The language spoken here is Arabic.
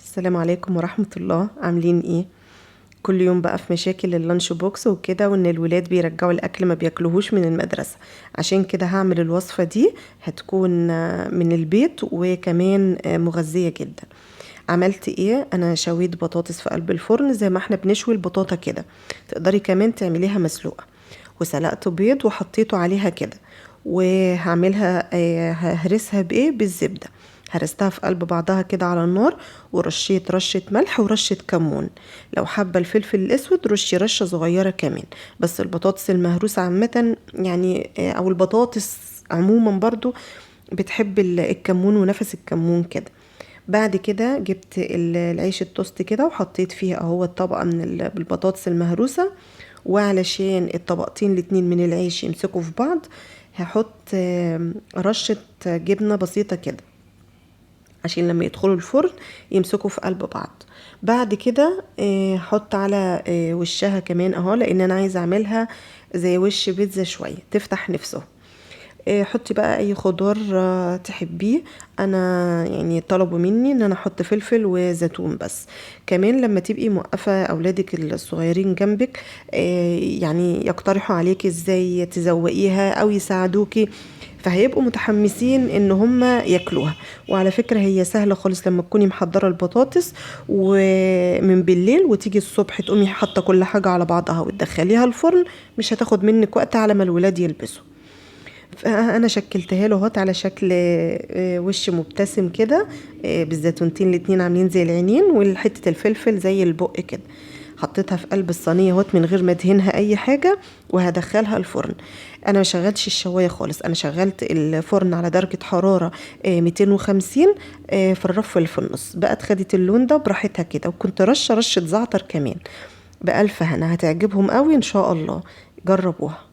السلام عليكم ورحمة الله. عاملين ايه؟ كل يوم بقى في مشاكل اللانش بوكس وكده، وان الولاد بيرجعوا الاكل ما بياكلوهوش من المدرسة. عشان كده هعمل الوصفة دي، هتكون من البيت وكمان مغذية جدا. عملت ايه؟ انا شويت بطاطس في قلب الفرن زي ما احنا بنشوي البطاطا كده. تقدري كمان تعمليها مسلوقة. وسلقت بيض وحطيته عليها كده. وهعملها ههرسها بايه؟ بالزبدة. هرستها في قلب بعضها كده على النار. ورشيت رشة ملح ورشة كمون. لو حابة الفلفل الاسود رشي رشة صغيرة كمان. بس البطاطس المهروسة عامة يعني او البطاطس عموما برضو بتحب الكمون ونفس الكمون كده. بعد كده جبت العيش التوست كده وحطيت فيه اهو الطبقة من بالبطاطس المهروسة. وعلشان الطبقتين الاتنين من العيش يمسكوا في بعض، هحط رشة جبنة بسيطة كده، عشان لما يدخلوا الفرن يمسكوا في قلب بعض. بعد كده حط على وشها كمان اهو، لان انا عايزه اعملها زي وش بيتزا شويه تفتح نفسه. حطي بقى اي خضار تحبيه. انا يعني طلبوا مني ان انا احط فلفل وزيتون بس. كمان لما تبقي موقفه اولادك الصغيرين جنبك، يعني يقترحوا عليكي ازاي تزوقيها او يساعدوكي، فهيبقوا متحمسين ان هم ياكلوها. وعلى فكرة هي سهلة خالص، لما تكوني محضرة البطاطس ومن بالليل وتيجي الصبح تقومي حاطة كل حاجة على بعضها وتدخليها الفرن. مش هتاخد منك وقت على ما الولاد يلبسوا. فانا شكلتها له اهوت على شكل وش مبتسم كده، بالزيتونتين الاتنين عاملين زي العينين وحته الفلفل زي البق كده. حطيتها في قلب الصينيه اهوت من غير ما ادهنها اي حاجه. وهدخلها الفرن. انا ما شغلتش الشوايه خالص، انا شغلت الفرن على درجه حراره 250 في الرف اللي في النص. بقت خدت اللون ده براحتها كده، وكنت رشه زعتر كمان. بألف هنا، هتعجبهم قوي ان شاء الله. جربوها.